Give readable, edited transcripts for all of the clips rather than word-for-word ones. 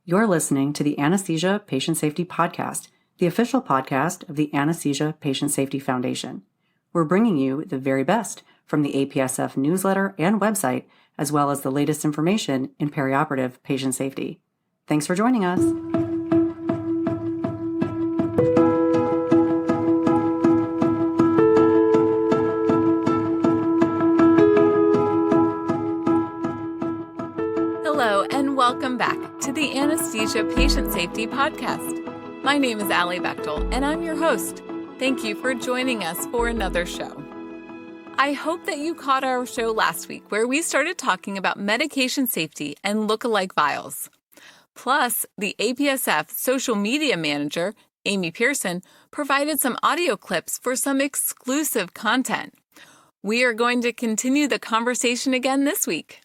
You're listening to the Anesthesia Patient Safety Podcast, the official podcast of the Anesthesia Patient Safety Foundation. We're bringing you the very best from the APSF newsletter and website, as well as the latest information in perioperative patient safety. Thanks for joining us. Hello, and welcome back to the Anesthesia Patient Safety Podcast. My name is Alli Bechtel, and I'm your host. Thank you for joining us for another show. I hope that you caught our show last week where we started talking about medication safety and lookalike vials. Plus, the APSF social media manager, Amy Pearson, provided some audio clips for some exclusive content. We are going to continue the conversation again this week.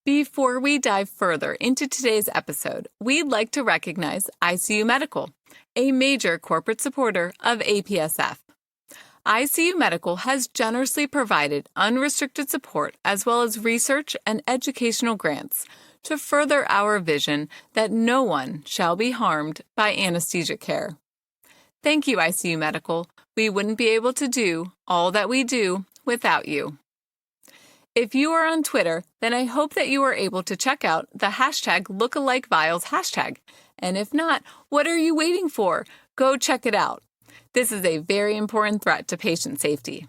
Before we dive further into today's episode, we'd like to recognize ICU Medical, a major corporate supporter of APSF. ICU Medical has generously provided unrestricted support as well as research and educational grants to further our vision that no one shall be harmed by anesthesia care. Thank you, ICU Medical. We wouldn't be able to do all that we do without you. If you are on Twitter, then I hope that you are able to check out the hashtag #LookaLikeVials hashtag. And if not, what are you waiting for? Go check it out. This is a very important threat to patient safety.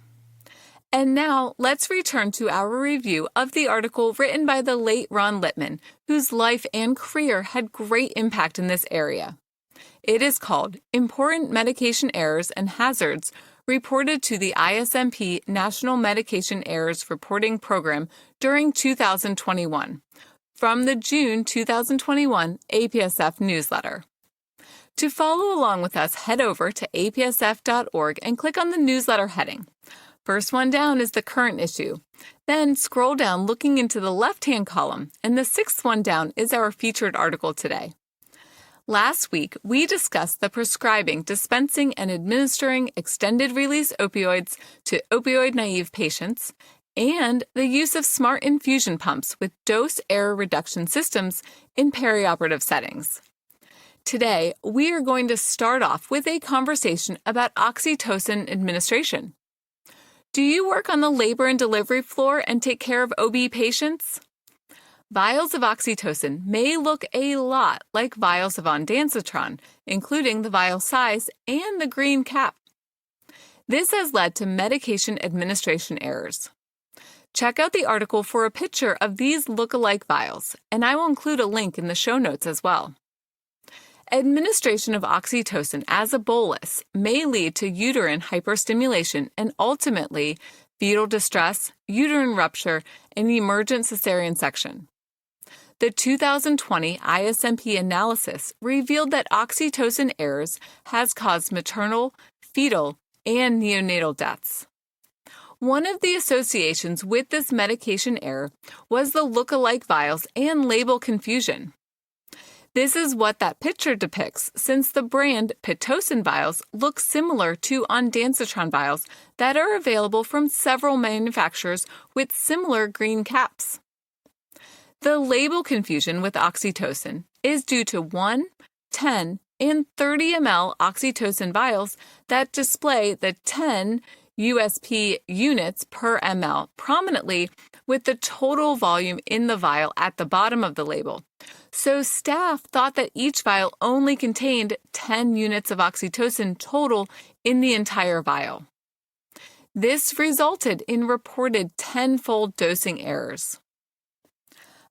And now, let's return to our review of the article written by the late Ron Littman, whose life and career had great impact in this area. It is called Important Medication Errors and Hazards Reported to the ISMP National Medication Errors Reporting Program during 2021, from the June 2021 APSF newsletter. To follow along with us, head over to apsf.org and click on the newsletter heading. First one down is the current issue. Then scroll down looking into the left-hand column, and the sixth one down is our featured article today. Last week, we discussed the prescribing, dispensing, and administering extended-release opioids to opioid-naive patients, and the use of smart infusion pumps with dose error reduction systems in perioperative settings. Today, we are going to start off with a conversation about oxytocin administration. Do you work on the labor and delivery floor and take care of OB patients? Vials of oxytocin may look a lot like vials of ondansetron, including the vial size and the green cap. This has led to medication administration errors. Check out the article for a picture of these lookalike vials, and I will include a link in the show notes as well. Administration of oxytocin as a bolus may lead to uterine hyperstimulation and ultimately fetal distress, uterine rupture, and emergent cesarean section. The 2020 ISMP analysis revealed that oxytocin errors has caused maternal, fetal, and neonatal deaths. One of the associations with this medication error was the lookalike vials and label confusion. This is what that picture depicts, since the brand Pitocin vials look similar to ondansetron vials that are available from several manufacturers with similar green caps. The label confusion with oxytocin is due to 1, 10, and 30 ml oxytocin vials that display the 10 USP units per ml prominently with the total volume in the vial at the bottom of the label. So staff thought that each vial only contained 10 units of oxytocin total in the entire vial. This resulted in reported 10-fold dosing errors.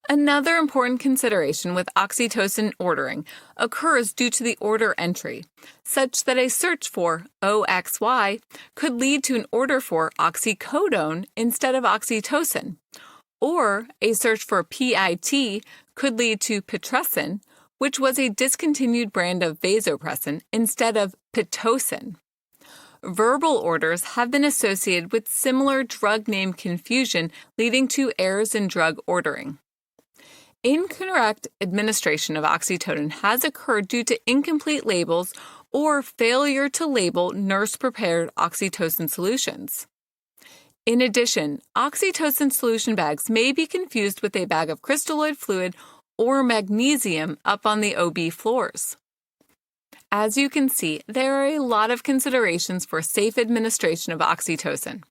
Another important consideration with oxytocin ordering occurs due to the order entry, such that a search for OXY could lead to an order for oxycodone instead of oxytocin, or a search for PIT could lead to Pitressin, which was a discontinued brand of vasopressin, instead of Pitocin. Verbal orders have been associated with similar drug name confusion, leading to errors in drug ordering. Incorrect administration of oxytocin has occurred due to incomplete labels or failure to label nurse-prepared oxytocin solutions. In addition, oxytocin solution bags may be confused with a bag of crystalloid fluid or magnesium up on the OB floors. As you can see, there are a lot of considerations for safe administration of oxytocin.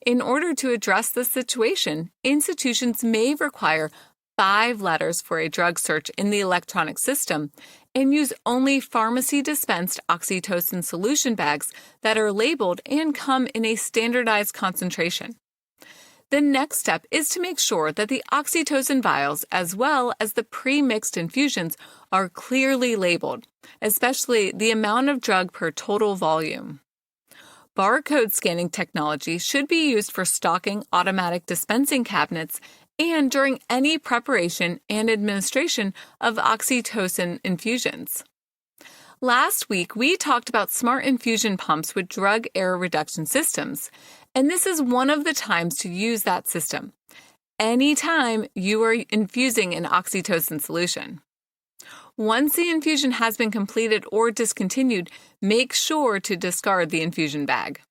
In order to address this situation, institutions may require 5 letters for a drug search in the electronic system and use only pharmacy-dispensed oxytocin solution bags that are labeled and come in a standardized concentration. The next step is to make sure that the oxytocin vials as well as the pre-mixed infusions are clearly labeled, especially the amount of drug per total volume. Barcode scanning technology should be used for stocking automatic dispensing cabinets and during any preparation and administration of oxytocin infusions. Last week, we talked about smart infusion pumps with drug error reduction systems, and this is one of the times to use that system, anytime you are infusing an oxytocin solution. Once the infusion has been completed or discontinued, make sure to discard the infusion bag.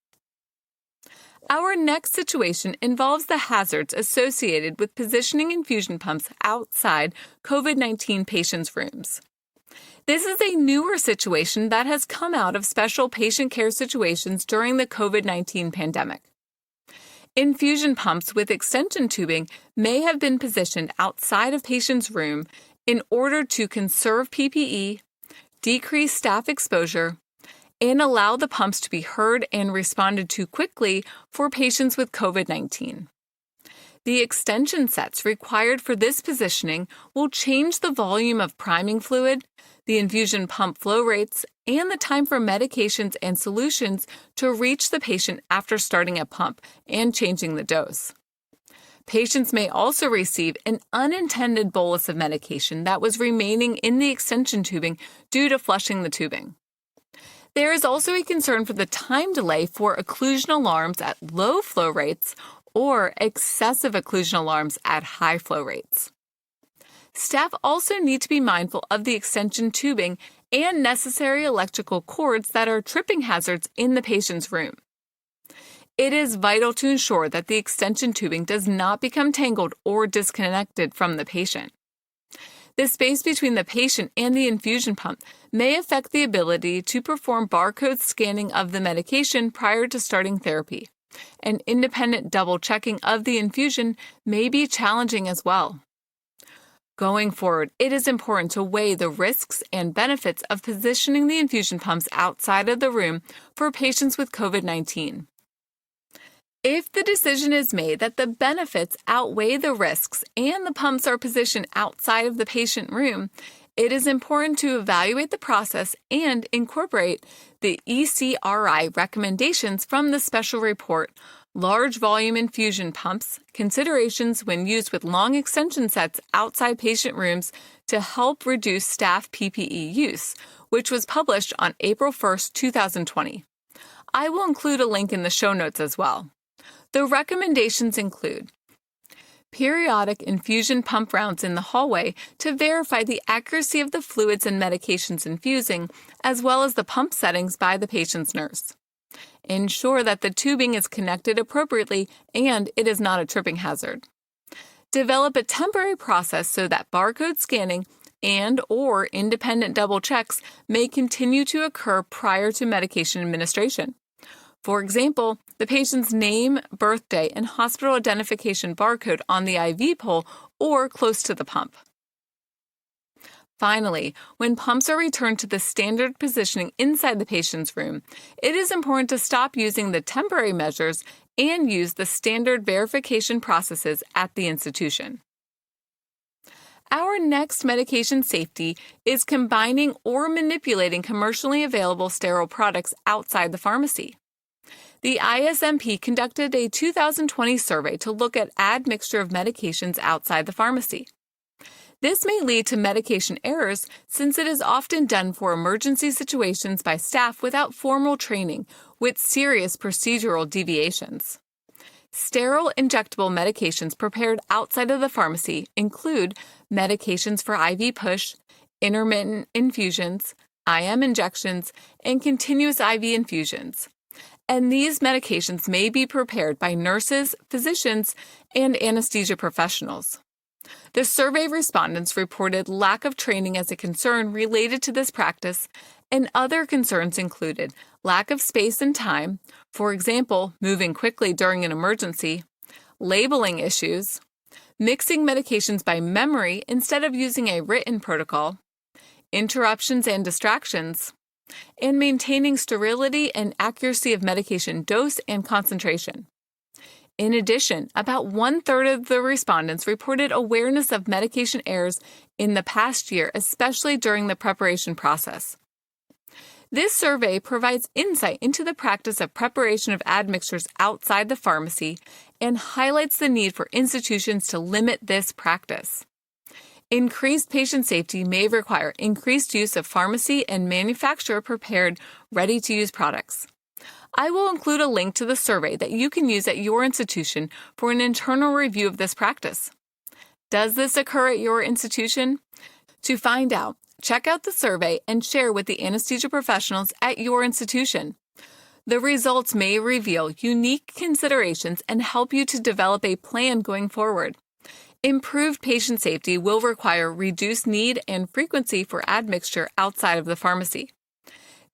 Our next situation involves the hazards associated with positioning infusion pumps outside COVID-19 patients' rooms. This is a newer situation that has come out of special patient care situations during the COVID-19 pandemic. Infusion pumps with extension tubing may have been positioned outside of patients' room in order to conserve PPE, decrease staff exposure, and allow the pumps to be heard and responded to quickly for patients with COVID-19. The extension sets required for this positioning will change the volume of priming fluid, the infusion pump flow rates, and the time for medications and solutions to reach the patient after starting a pump and changing the dose. Patients may also receive an unintended bolus of medication that was remaining in the extension tubing due to flushing the tubing. There is also a concern for the time delay for occlusion alarms at low flow rates or excessive occlusion alarms at high flow rates. Staff also need to be mindful of the extension tubing and necessary electrical cords that are tripping hazards in the patient's room. It is vital to ensure that the extension tubing does not become tangled or disconnected from the patient. The space between the patient and the infusion pump may affect the ability to perform barcode scanning of the medication prior to starting therapy. And independent double-checking of the infusion may be challenging as well. Going forward, it is important to weigh the risks and benefits of positioning the infusion pumps outside of the room for patients with COVID-19. If the decision is made that the benefits outweigh the risks and the pumps are positioned outside of the patient room, it is important to evaluate the process and incorporate the ECRI recommendations from the special report, Large Volume Infusion Pumps, Considerations when Used with Long Extension Sets Outside Patient Rooms to Help Reduce Staff PPE Use, which was published on April 1, 2020. I will include a link in the show notes as well. The recommendations include periodic infusion pump rounds in the hallway to verify the accuracy of the fluids and medications infusing, as well as the pump settings by the patient's nurse. Ensure that the tubing is connected appropriately and it is not a tripping hazard. Develop a temporary process so that barcode scanning and/or independent double checks may continue to occur prior to medication administration. For example, the patient's name, birthday, and hospital identification barcode on the IV pole or close to the pump. Finally, when pumps are returned to the standard positioning inside the patient's room, it is important to stop using the temporary measures and use the standard verification processes at the institution. Our next medication safety is combining or manipulating commercially available sterile products outside the pharmacy. The ISMP conducted a 2020 survey to look at admixture of medications outside the pharmacy. This may lead to medication errors since it is often done for emergency situations by staff without formal training, with serious procedural deviations. Sterile injectable medications prepared outside of the pharmacy include medications for IV push, intermittent infusions, IM injections, and continuous IV infusions. And these medications may be prepared by nurses, physicians, and anesthesia professionals. The survey respondents reported lack of training as a concern related to this practice, and other concerns included lack of space and time, for example, moving quickly during an emergency, labeling issues, mixing medications by memory instead of using a written protocol, interruptions and distractions, and maintaining sterility and accuracy of medication dose and concentration. In addition, about 1/3 of the respondents reported awareness of medication errors in the past year, especially during the preparation process. This survey provides insight into the practice of preparation of admixtures outside the pharmacy and highlights the need for institutions to limit this practice. Increased patient safety may require increased use of pharmacy and manufacturer-prepared, ready-to-use products. I will include a link to the survey that you can use at your institution for an internal review of this practice. Does this occur at your institution? To find out, check out the survey and share with the anesthesia professionals at your institution. The results may reveal unique considerations and help you to develop a plan going forward. Improved patient safety will require reduced need and frequency for admixture outside of the pharmacy.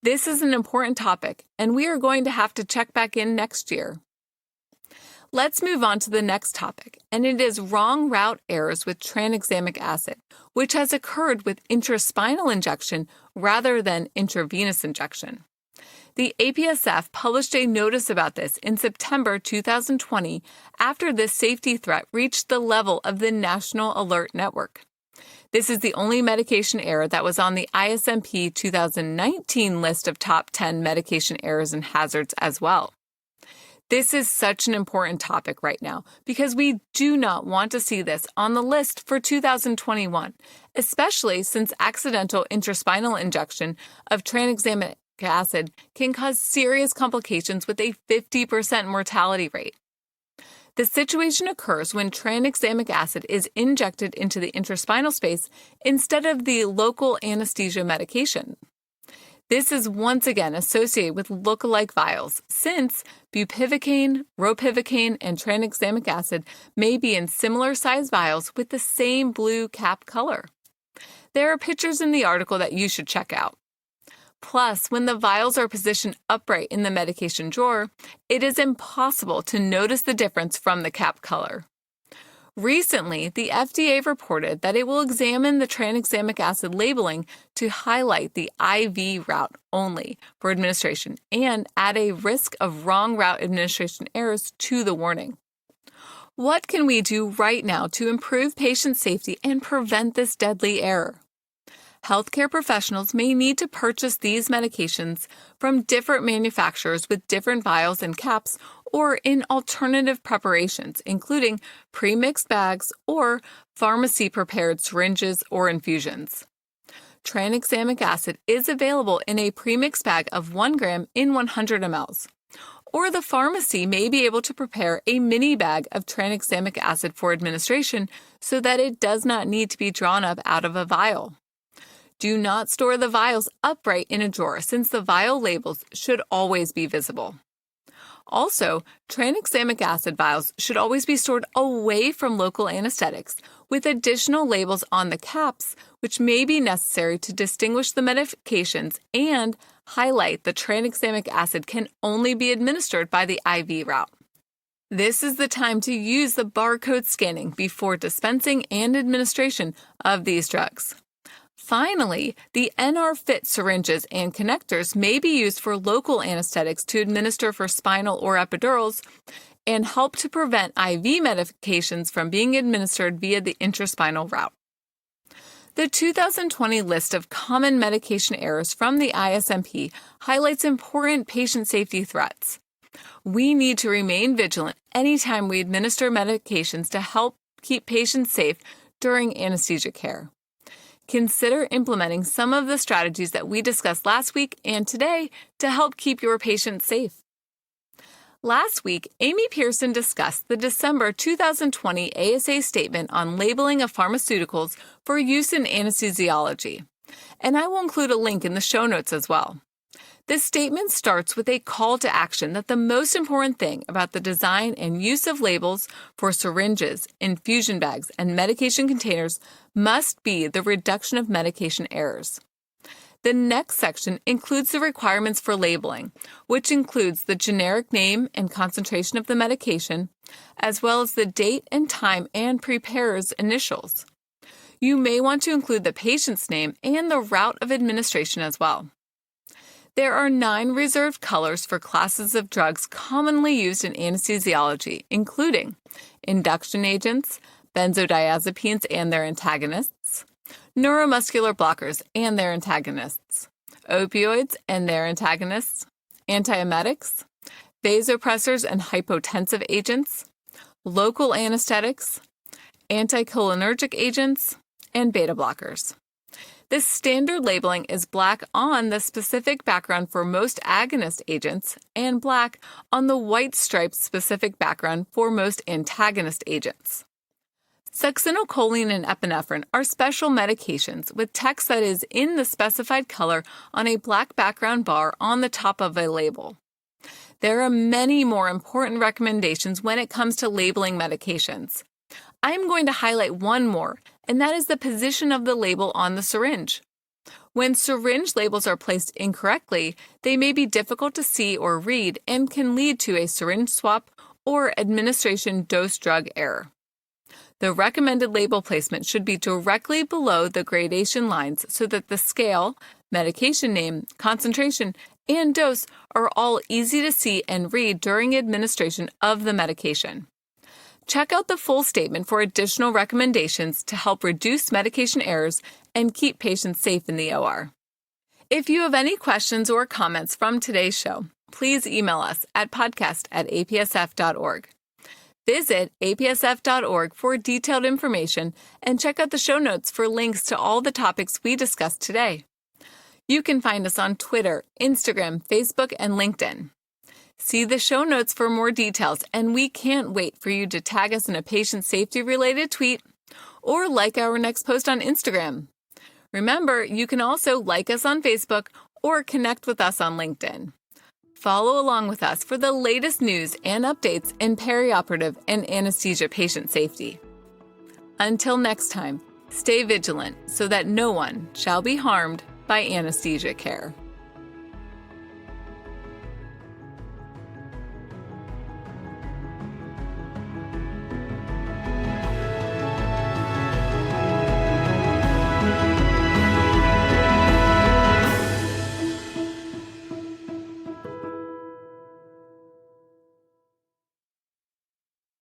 This is an important topic, and we are going to have to check back in next year. Let's move on to the next topic, and it is wrong route errors with tranexamic acid, which has occurred with intraspinal injection rather than intravenous injection. The APSF published a notice about this in September 2020 after this safety threat reached the level of the National Alert Network. This is the only medication error that was on the ISMP 2019 list of top 10 medication errors and hazards as well. This is such an important topic right now because we do not want to see this on the list for 2021, especially since accidental intraspinal injection of tranexamic acid can cause serious complications with a 50% mortality rate. The situation occurs when tranexamic acid is injected into the intraspinal space instead of the local anesthesia medication. This is once again associated with look-alike vials, since bupivacaine, ropivacaine, and tranexamic acid may be in similar size vials with the same blue cap color. There are pictures in the article that you should check out. Plus, when the vials are positioned upright in the medication drawer, it is impossible to notice the difference from the cap color. Recently, the FDA reported that it will examine the tranexamic acid labeling to highlight the IV route only for administration and add a risk of wrong route administration errors to the warning. What can we do right now to improve patient safety and prevent this deadly error? Healthcare professionals may need to purchase these medications from different manufacturers with different vials and caps or in alternative preparations, including pre-mixed bags or pharmacy-prepared syringes or infusions. Tranexamic acid is available in a pre-mixed bag of 1 gram in 100 mL. Or the pharmacy may be able to prepare a mini bag of tranexamic acid for administration so that it does not need to be drawn up out of a vial. Do not store the vials upright in a drawer since the vial labels should always be visible. Also, tranexamic acid vials should always be stored away from local anesthetics, with additional labels on the caps, which may be necessary to distinguish the medications and highlight that tranexamic acid can only be administered by the IV route. This is the time to use the barcode scanning before dispensing and administration of these drugs. Finally, the NR Fit syringes and connectors may be used for local anesthetics to administer for spinal or epidurals and help to prevent IV medications from being administered via the intraspinal route. The 2020 list of common medication errors from the ISMP highlights important patient safety threats. We need to remain vigilant anytime we administer medications to help keep patients safe during anesthesia care. Consider implementing some of the strategies that we discussed last week and today to help keep your patients safe. Last week, Amy Pearson discussed the December 2020 ASA Statement on Labeling of Pharmaceuticals for use in anesthesiology, and I will include a link in the show notes as well. This statement starts with a call to action that the most important thing about the design and use of labels for syringes, infusion bags, and medication containers must be the reduction of medication errors. The next section includes the requirements for labeling, which includes the generic name and concentration of the medication, as well as the date and time and preparer's initials. You may want to include the patient's name and the route of administration as well. There are 9 reserved colors for classes of drugs commonly used in anesthesiology, including induction agents, benzodiazepines and their antagonists, neuromuscular blockers and their antagonists, opioids and their antagonists, antiemetics, vasopressors and hypotensive agents, local anesthetics, anticholinergic agents, and beta blockers. This standard labeling is black on the specific background for most agonist agents and black on the white striped specific background for most antagonist agents. Succinylcholine and epinephrine are special medications with text that is in the specified color on a black background bar on the top of a label. There are many more important recommendations when it comes to labeling medications. I'm going to highlight one more, and that is the position of the label on the syringe. When syringe labels are placed incorrectly, they may be difficult to see or read and can lead to a syringe swap or administration dose drug error. The recommended label placement should be directly below the gradation lines so that the scale, medication name, concentration, and dose are all easy to see and read during administration of the medication. Check out the full statement for additional recommendations to help reduce medication errors and keep patients safe in the OR. If you have any questions or comments from today's show, please email us at podcast@apsf.org. Visit apsf.org for detailed information and check out the show notes for links to all the topics we discussed today. You can find us on Twitter, Instagram, Facebook, and LinkedIn. See the show notes for more details, and we can't wait for you to tag us in a patient safety-related tweet or like our next post on Instagram. Remember, you can also like us on Facebook or connect with us on LinkedIn. Follow along with us for the latest news and updates in perioperative and anesthesia patient safety. Until next time, stay vigilant so that no one shall be harmed by anesthesia care.